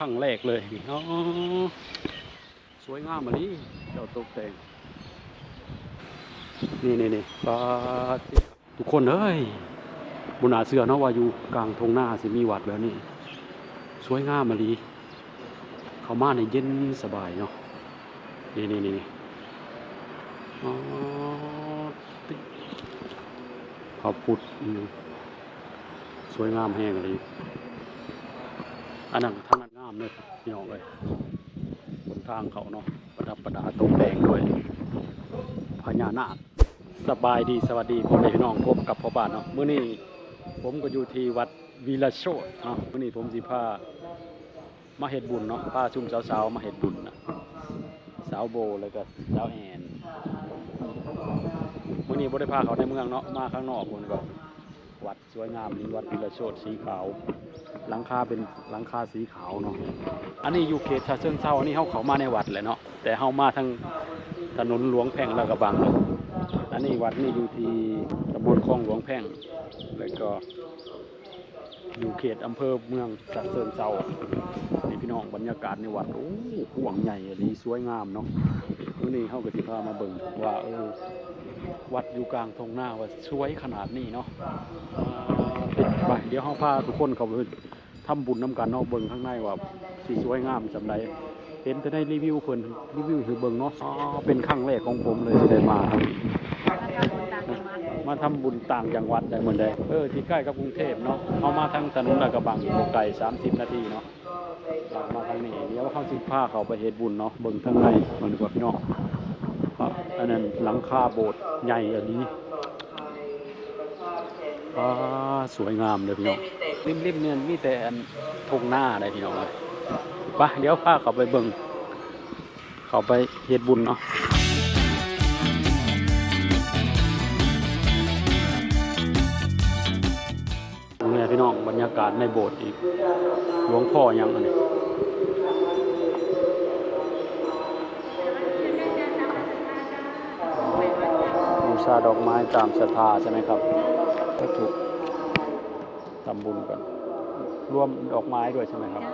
ครั้งแรกเลยอ๋อสวยงามมาดิเจ้าตกแต่งนี่ปาทุกคนเอ้ยบนอาเสือเนาะว่าอยู่กลางทงหน้าสิมีวัดแบบนี้สวยงามมาดิเข้ามาในเย็นสบายเนาะนี่อ๋อพระพุทธสวยงามแห้งเลยอันนั้นทางนั้นงามเลยพี่น้องเลยบนทางเขาเนาะประดับประดาตกแต่งด้วยพญานาคสบายดีสวัสดีพ่อแม่พี่น้องพบกับพ่อบ้านเนาะมื้อนี้ผมก็อยู่ที่วัดวีระโชติเนาะมื้อนี้ผมสิพามาเฮ็ดบุญเนาะพาชุมสาวๆมาเฮ็ดบุญนะสาวโบแล้วก็สาวแอนมื้อนี้บ่ได้พาเขาในเมืองเนาะมาข้างนอกพุ่นก็วัดสวยงามนี่วัดวีระโชติสีขาวหลังคาเป็นหลังคาสีขาวเนาะอันนี้อยู่เขตฉะเชิงเทราอันนี้เขามาในวัดแหละเนาะแต่เฮามาทางถนนหลวงแพ่งลาดกระบังอันนี้วัดนี่อยู่ที่ตำบลคลองหลวงแพ่งแล้วก็อยู่เขตอำเภอเมืองฉะเชิงเทรานี่พี่น้องบรรยากาศในวัดโอ้กว้างใหญ่ดีสวยงามเนาะมื้อนี้เฮาก็สิพามาเบิ่งว่าวัดอยู่กลางทงหน้าว่าสวยขนาดนี้เนาะไปเดี๋ยวเฮาพาทุกคนเข้าไปทำบุญน้ำกันเนาะเบิ่งข้างในว่าสิสวยงามจำใดเห็นแต่ในรีวิวเพิ่นรีวิวคือเบิ่งเนาะเป็นครั้งแรกของผมเลยที่ได้มาทำบุญต่างจังหวัดได้เหมือนใดที่ใกล้กับกรุงเทพเนาะเอามาทางถนนลาดกระบังบ่ไกล30 นาทีเนาะมาทางนี้เดี๋ยวเฮาสิพาเข้าไปเฮ็ดบุญเนาะเบิ่งข้างในมันก็เนาะอันนั้นหลังคาโบสถ์ใหญ่อันนี้สวยงามเลยพี่น้องริมเนี่ยมีแต่ทงหน้าได้พี่น้องเลยไปเดี๋ยวพาเขาไปเบิ่งเขาไปเฮ็ดบุญเนาะเนี่ยพี่น้องบรรยากาศในโบสถ์อีกหลวงพ่อยังอันนี้บูชาดอกไม้ตามศรัทธาใช่ไหมครับก็ถูกทำบุญกันรวมดอกไม้ด้วยใช่ไหมครับ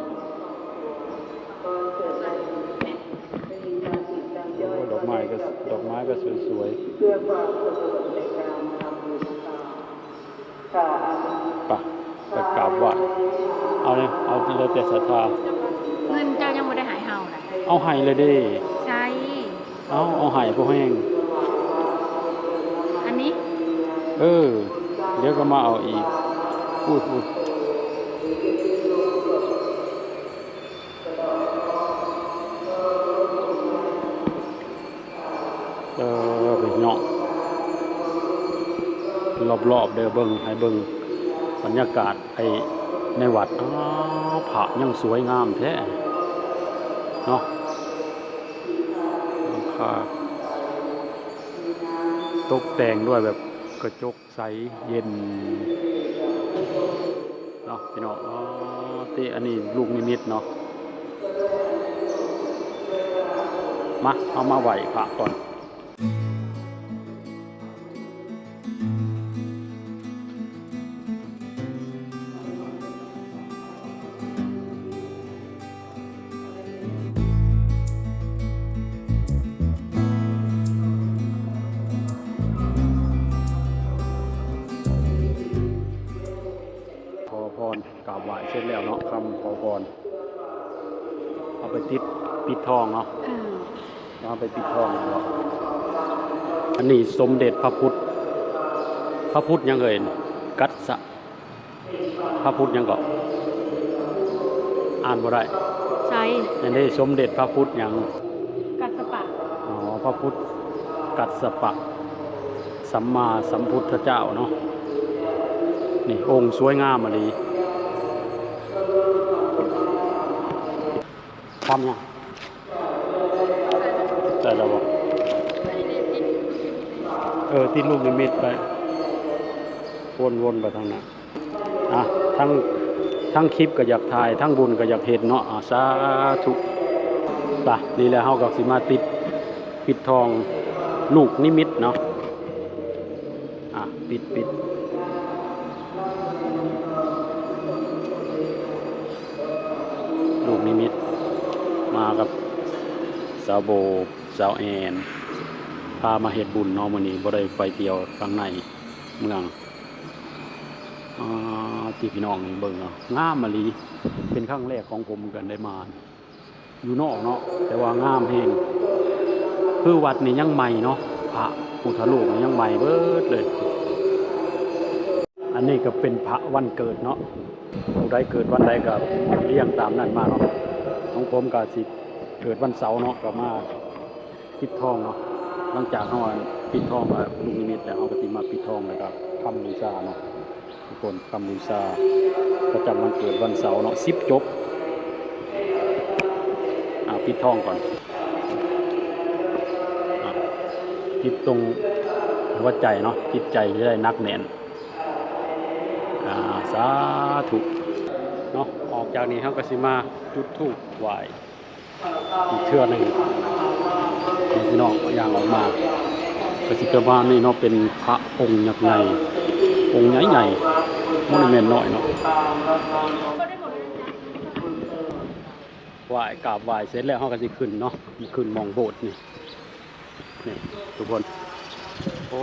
ดอกไม้ก็สวยๆไปกราบไหว้เอาเลยแต่ศรัทธาเงินเจ้ายังไม่ได้หายเห่านะเอาให้เลยดิใช่เอาให้พวกแห้งอันนี้เดี๋ยวก็มาเอาอีกพูดเป็นเนาะรอบเดี๋ยวเบิ่งให้เบิ่งบรรยากาศในวัดพระยังสวยงามแท้เนาะตกแต่งด้วยแบบกระจกใสเย็นเนาะพี่น้องที่อันนี้ลูกนิมิตเนาะเอามาไหว้พระก่อนกราบไหว้เสร็จแล้วเนาะคำขอพรเอาไปปิดทองเนาะเอาไปปิดทองเนาะอันนี้สมเด็จพระพุทธยังกัสสะพระพุทธยังก็อ่านบ่ได้ใช่อันนี้สมเด็จพระพุทธยังกัสสปะพระพุทธกัสสปะสัมมาสัมพุทธเจ้าเนาะนี่องค์สวยงามมาดีทำยังแต่เราบอกติดลูกนิมิตไปวนไปทางนั้นทั้งคลิปก็อยากถ่ายทั้งบุญก็อยากเห็นเนาะสาธุป่ะนี่แหละเฮาก็สิมาปิดทองลูกนิมิตเนาะปิดลูกนิมิต มิตมากับสาวโบสาวแอนพามาเฮ็ดบุญเนาะมื้อนี้บ่ได้ไปเที่ยวข้างในเมืองที่พี่น้องเบิ่งเนาะงามมะลีเป็นครั้งแรกของผมกันได้มาอยู่นอกเนาะแต่ว่างามแฮงคือวัดนี่ยังใหม่เนาะพระพุทธรูปนี่ยังใหม่เบิดเลยอันนี้ก็เป็นพระวันเกิดเนาะผู้ใดเกิดวันใดก็เลี้ยงตามนั้นมาเนาะของผมก็สิเกิดวันเสาร์เนาะก็มาปิดทองเนาะหลังจากเฮาปิดทองลูกนิมิตแล้วเฮาก็สิมาปิดทองแล้วก็ทำบูชาเนาะทุกคนทำบูชาประจำวันเกิดวันเสาร์เนาะ10จบปิดทองก่อนปิดตรงหัวใจเนาะจิตใจจะได้นักแน่นสาธุเนาะออกจากนี้เขาก็สิมาจุดธูปไหว้อีกเทื่อหนึ่งพี่น้องอย่างออกมาก็สิประมาณนี้เนาะเป็นพระองค์ยักษ์ใหญ่องค์ใหญ่ๆโมนุเมนต์น้อยเนาะไหว้กราบไหว้เสร็จแล้วเขาก็สิขึ้นเนาะขึ้นมองโบสถ์นี่ทุกคนโอ้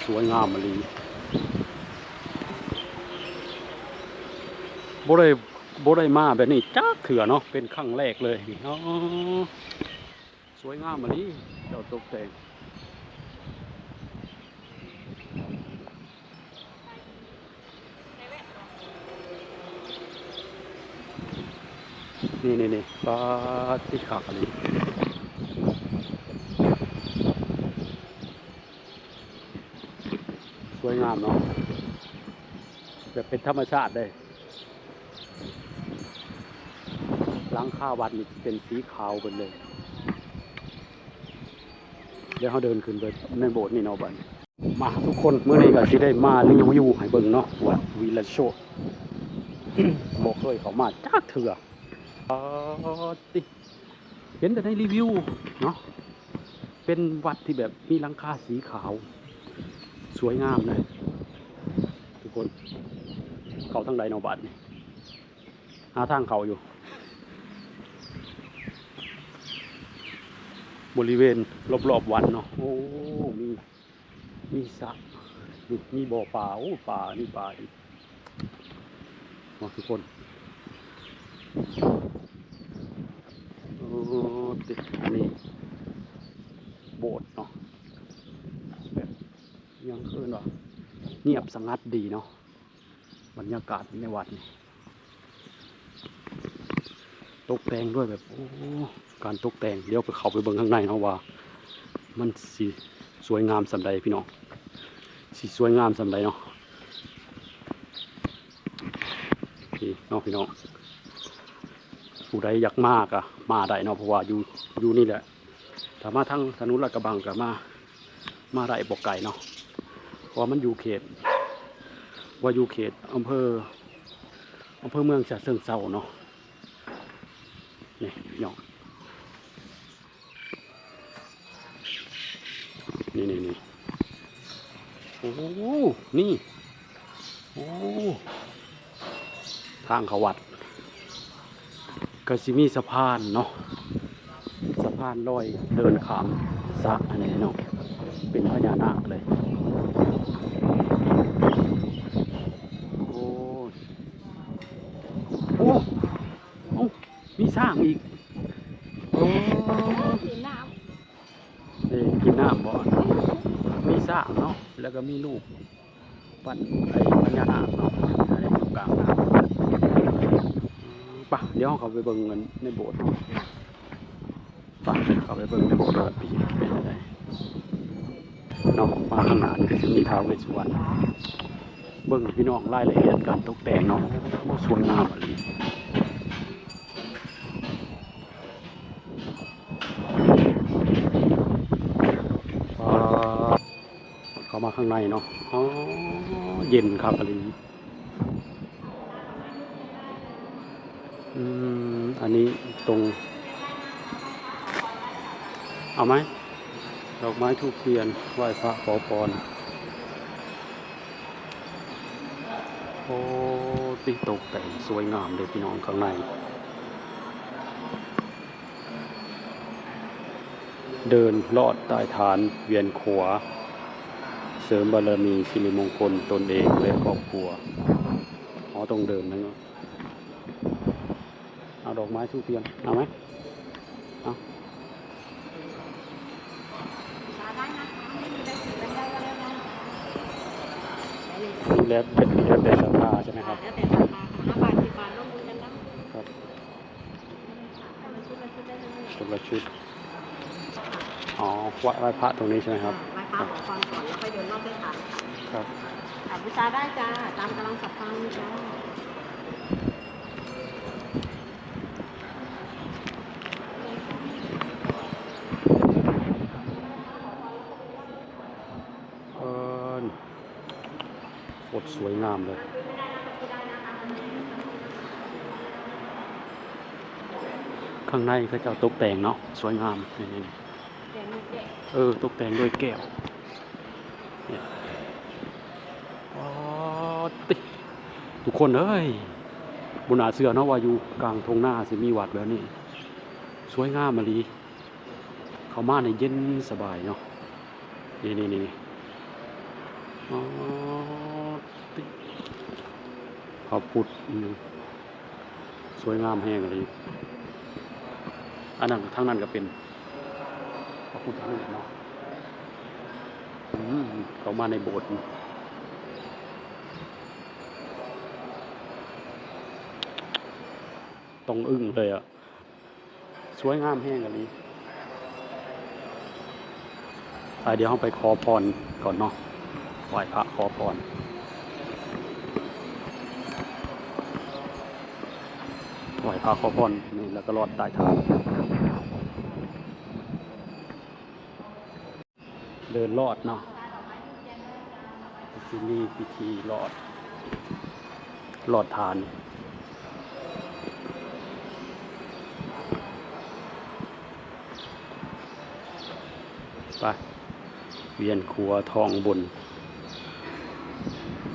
สวยงามมากเลยบ่ได้มาแบบนี้จักเถื่อเนาะเป็นครั้งแรกเลยอ๋อสวยงามมานี้เจ้าตกแต่งนี่ปลาที่ขาอะไรสวยงามเนาะแบบเป็นธรรมชาติเลยหลังคาวัดนี่เป็นสีขาวกันเลยเดี๋ยวเขาเดินขึ้นไปในโบสถ์นี่เนาะบัดมาทุกคนเมื่อนี้ก็สิได้มารีวิวให้เบิ่งเนาะวัดวิลาโชบอกเลยเขามาจักเถื่อเห็นแต่ในรีวิวเนาะเป็นวัดที่แบบมีหลังคาสีขาวสวยงามเลยทุกคนเขาทั้งใดเนาะบัดนี่หาทางเขาอยู่บริเวณรอบๆวัดเนาะโอ้มีสระมีบ่อปลาโอ้ปลานี่ปลาอีกทุกคนโอ้ติดอันนี้โบสถ์เนาะแบบยังคืนว่าเงียบสงัดดีเนาะบรรยากาศในวัดนี่ตกแต่งด้วยแบบโอ้การตกแต่งเดี๋ยวไปเข้าไปเบิ่งข้างในเนาะว่ามันสิสวยงามสำใดพี่น้องสิสวยงามสำใดเนาะนี่เนาะพี่น้องผู้ใดอยากมากอะมาได้เนาะเพราะว่าอยู่นี่แหละถ้ามาทั้งถนนลาดกระบังก็มาได้บ่ไกลเนาะเพราะว่ามันอยู่เขตอำเภอเมืองฉะเชิงเทราเนาะนี่พี่น้องนี่โอ้นี่โอ้ทางเขาวัดก็สิมีสะพานเนาะสะพานลอยเดินข้ามสระอันนี้เนาะเป็นพญานาคเลยโอ้มีสร้างอีกโอ้กินน้ กินน้ำบ่มีสร้างเนาะแล้วก็มีลูกปั้นไอ้พญานาคเนาะอะไรตรงกลางน้ำป่ะเดี๋ยวเขาไปเบิ่งกันในโบสถ์เนาะป่ะเขาไปเบิ่งในโบสถ์ว่าเป็นอะไรเนาะมาข้างหน้านี่จะมีท้าวเวสสุวรรณเบิ่งพี่น้องรายละเอียดการตกแต่งเนาะสวยงามอะไรเข้ามาข้างในเนาะอ๋อเย็นครับอะไรอันนี้ตรงเอาไหมดอกไม้ทูบเทียนไหว้พระขอพรโอ้ติตกแต่งสวยงามเลยพี่น้องข้างใน เดินลอดใต้ฐานเวียนขวาเสริมบารมีสิริมงคลตนเองและครอบครัวอ๋อต้องเดินนะเนาะเอาดอกไม้ทูบเทียนเอาไหมเอาแล้วแต่ศรัทธาใช่ไหมครับ แล้วแต่ศรัทธา5 บาท 10 บาทร่วมบุญกันนะครับ คนละชุดอ๋อไหว้พระตรงนี้ใช่ไหมครับ ไหว้พระขอพรก่อนแล้วค่อยเดินรอบได้ฐานค่ะ ครับ บูชาได้จ้าตามกำลังศรัทธาเลยจ้า โคตรสวยงามเลย ข้างในเขาจะตกแต่งเนาะสวยงามนี่ตกแต่งด้วยแก้วเนี่ยอ๋อติทุกคนเอ้ยบนอาเสือเนาะว่าอยู่กลางทงหน้าสิมีวัดแบบนี้สวยงามมาลีเข้ามาในเย็นสบายเนาะนี่อ๋อติขอบพุทธสวยงามแห้งเลยอันนั้นทั้งนั้นก็เป็นพระพุทธรูปเนาะเข้ามาในโบสถ์ต้องอึ้งเลยอ่ะสวยงามแห้งอันนี้เดี๋ยวเราไปขอพรก่อนเนาะไหว้พระขอพรไหว้พระขอพรนี่แล้วก็รอดใต้ฐานเดินลอดเนาะที่นี่พิธีลอดฐานไปเวียนขัวทองบน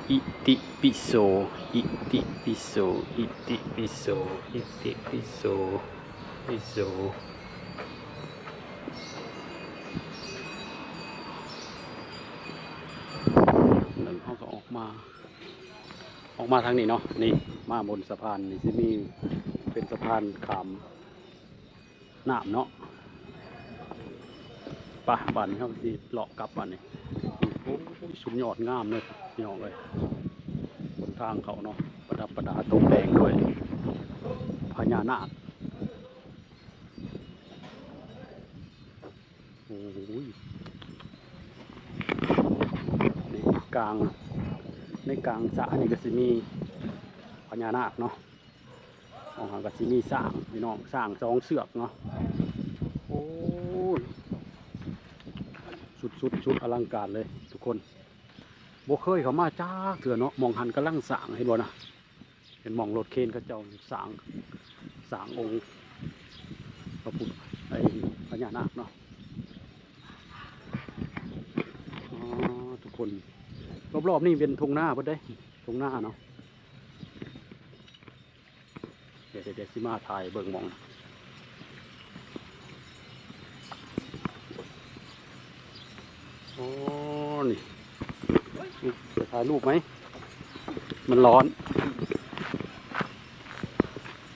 อิติปิโสอิติปิโสอิติปิโสอิติปิโสปิโสแล้วเขาก็ออกมาทางนี้เนาะนี่มาบนสะพานนี่สิมีเป็นสะพานขามน้ำเนาะป่ะบ้านนี้เขาสิเลาะกลับบ้านนี่โอ้ยสุดยอดงามเลยพี่น้องเลยบนทางเขาเนาะประดับประดาตกแต่งด้วยพญานาคโอ้ยในกลางสระนี่ก็สิมีพญานาคเนาะของหางก็สิมีสร้างพี่น้องสร้าง2 เสือกเนาะโอ้ยสุดอลังการเลยทุกคนบ่เคยเขามาจ้าเถื่อเนาะมองหันกำลังสร้างเห็นบ่นะเห็นมองรถเคนเขาเจ้าสร้างองค์พระพุทธพญานาคเนาะอ๋อทุกคนรอบๆนี่เป็นทุ่งนาเพิ่นเด้ทุ่งนาเนาะเดี๋ยวสิมาถ่ายเบิ่งมองโอ้นี่จะถ่ายรูปไหมมันร้อน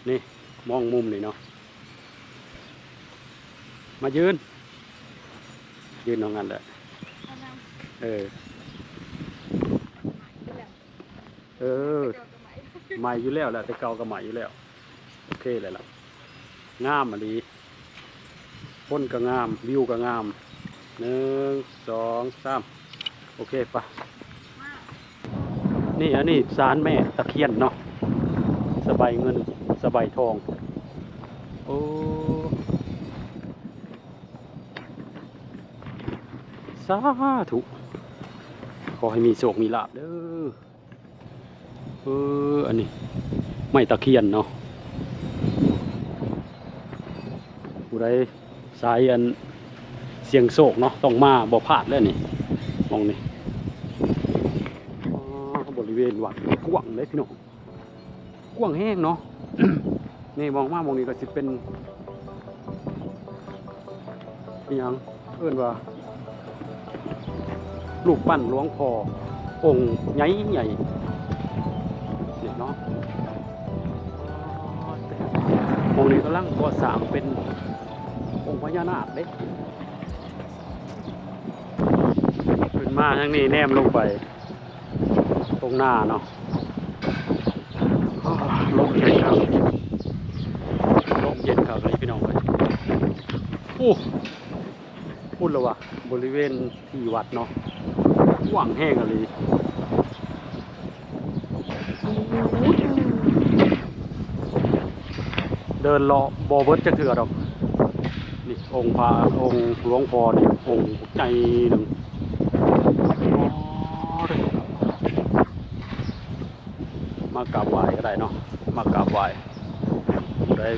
นี่มองมุมนี่เนาะมายืนตรงนั้นแหละใหม่อยู่แล้วแหละแต่เก่าก็ใหม่อยู่แล้วโอเคเลยล่ะงามอ่ะดีพ้นก็งามวิวก็งาม1 2 3โอเคปะนี่อันนี้ศาลแม่ตะเคียนเนาะสบายเงินสบายทองโอ้สาธุขอให้มีโชคมีลาภเด้ออันนี้ไม่ตะเคียนเนาะผู้ใดสายอันเสียงโศกเนาะต้องมาบ่พลาดเลยนี่มองนี่บริเวณวัดกว้างเลยพี่น้องกว้างแห้งเนาะ นี่มองนี้ก็สิเป็น เป็นหยังเอิ้นว่าลูกปั้นหลวงพ่อองค์ใหญ่ใหญ่นี่เนาะองค์นี้กำลังก่อสร้างเป็นองค์พญานาคเด้ขึ้นมาทางนี้แนมลงไปตรงหน้าเนาะลมเย็นครับลมเย็นครับเลยพี่น้องเลยโอ้พูดแล้ววะบริเวณที่วัดเนาะกว้างแห้งอะไรเดินเลาะบอเบิร์ตจะเถื่อดอกนี่องค์พระองค์หลวงพ่อนี่องค์ใจหนึ่งมากราบไหว้ก็ได้เนาะมากราบไหว้ได้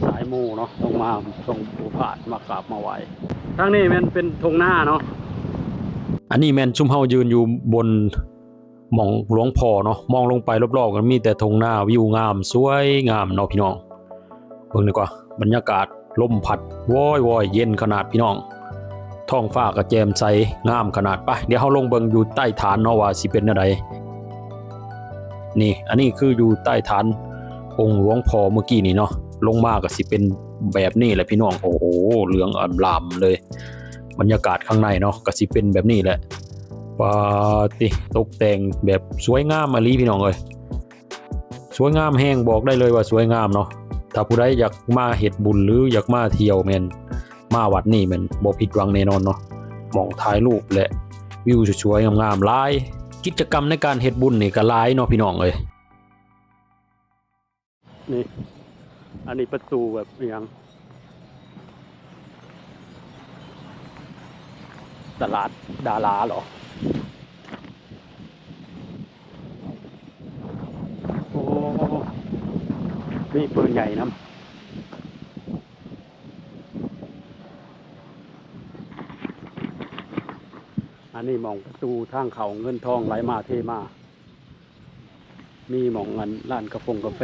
สายมูเนาะต้องมาต้องผู้ผ่านมากราบมาไหว้ทางนี้มันเป็นธงหน้าเนาะอันนี้แมนชุ่มเฮายืนอยู่บนหม่องหลวงพ่อเนาะมองลงไปรอบๆกันมีแต่ธงหน้าวิวงามสวยงามเนาะพี่น้องเบิ่งดีกว่าบรรยากาศลมพัดวอยๆเย็นขนาดพี่น้องท้องฟ้าก็แจ่มใสงามขนาดไปเดี๋ยวเฮาลงเบิ่งอยู่ใต้ฐานเนาะว่าสิเป็นอะไรนี่อันนี้คืออยู่ใต้ฐานองค์หลวงพ่อเมื่อกี้นี่เนาะลงมาก็สิเป็นแบบนี้แหละพี่น้องโอ้โหเหลืองอลามเลยบรรยากาศข้างในเนาะก็สิเป็นแบบนี้แหละปาติตกแต่งแบบสวยงามมาลีพี่น้องเอ้ยสวยงามแห้งบอกได้เลยว่าสวยงามเนาะถ้าผู้ใดอยากมาเฮ็ดบุญหรืออยากมาเที่ยวแม่นมาวัดนี้แม่นบ่ผิดหวังแน่นอนเนาะมองถ่ายรูปและวิวสวยๆงามๆหลายกิจกรรมในการเฮ็ดบุญนี่ก็หลายเนาะพี่น้องเอ้ยนี่อันนี้ประตูแบบอย่างตลาดดาราเหรอโอ้นี่ปืนใหญ่นะอันนี้มองประตูทางเขาเงินทองไหลมาเทมามีมองเงินร้านกาแฟ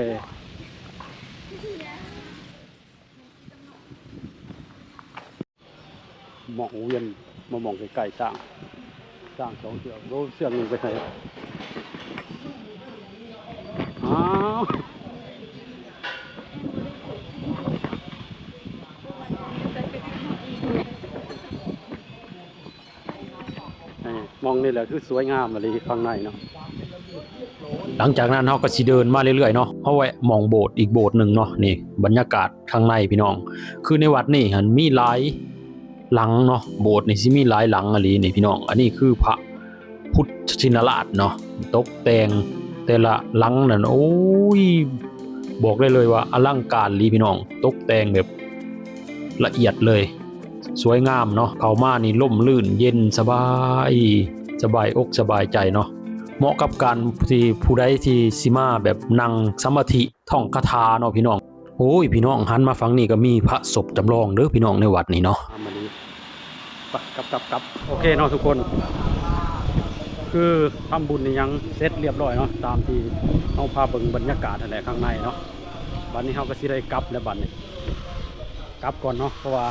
มองเวียนมามองไกลๆสร้างสองเสือกรู้เสือกหนึ่งไปไหนอ้าวมองนี่แหละคือสวยงามอะไรข้างในเนาะหลังจากนั้นเราก็สิเดินมาเรื่อยๆเนาะเอาไว้มองโบสถ์อีกโบสถ์หนึ่งเนาะนี่บรรยากาศข้างในพี่น้องคือในวัดนี่มันมีหลายหลังเนาะโบสถ์นี่สิมีหลายหลังอะไรนี่พี่น้องอันนี้คือพระพุทธชินราชเนาะตกแต่งแต่ละหลังนั่นโอ้ยบอกได้เลยว่าอลังการลีพี่น้องตกแต่งแบบละเอียดเลยสวยงามเนาะเข้ามานี่ร่มรื่นเย็นสบายอกสบายใจเนาะเหมาะกับการที่ผู้ใดที่สิมาแบบนั่งสมาธิท่องคาถาเนาะพี่น้องโอ้ยพี่น้องหันมาฟังนี่ก็มีพระศพจำลองเด้อพี่น้องในวัดนี่เนาะกับโอเคเนาะทุกคนคือทำบุญนี่ยังเสร็จเรียบร้อยเนาะตามที่เอาพาเบิ่งบรรยากาศอะไรข้างในเนาะบัดนี้เขาก็สิได้กลับแล้วบัดนี้กลับก่อนเนาะเพราะว่า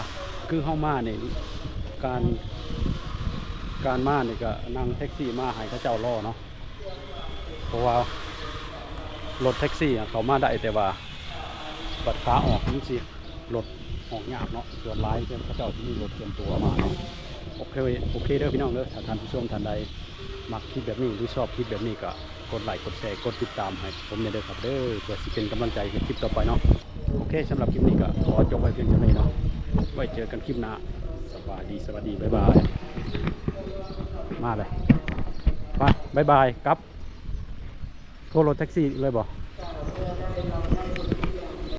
คือเข้ามาเนี่ยการมาเนี่ยก็นั่งแท็กซี่มาให้เขาเจ้ารอเนาะเพราะว่ารถแท็กซี่เขามาได้แต่ว่าบัดขาออกนี่สิรถออกยากเนาะส่วนร้ายเขาเจ้าที่มีรถเตรียมตัวมาเนาะโอเคเด้อพี่น้องเด้อถ้าท่านผู้ชมท่านใดมักคลิปแบบนี้หรือชอบคลิปแบบนี้ก็กดไลค์กดแชร์กดติดตามให้ผมเด้อครับเด้อเพื่อสิเป็นกำลังใจในคลิปต่อไปเนาะโอเคสำหรับคลิปนี้ก็ขอจบไว้เพียงเท่านี้เนาะไว้เจอกันคลิปหน้าสวัสดีบ๊ายบายมาเลยไปบ๊ายบายครับโทรรถแท็กซี่เลยบอก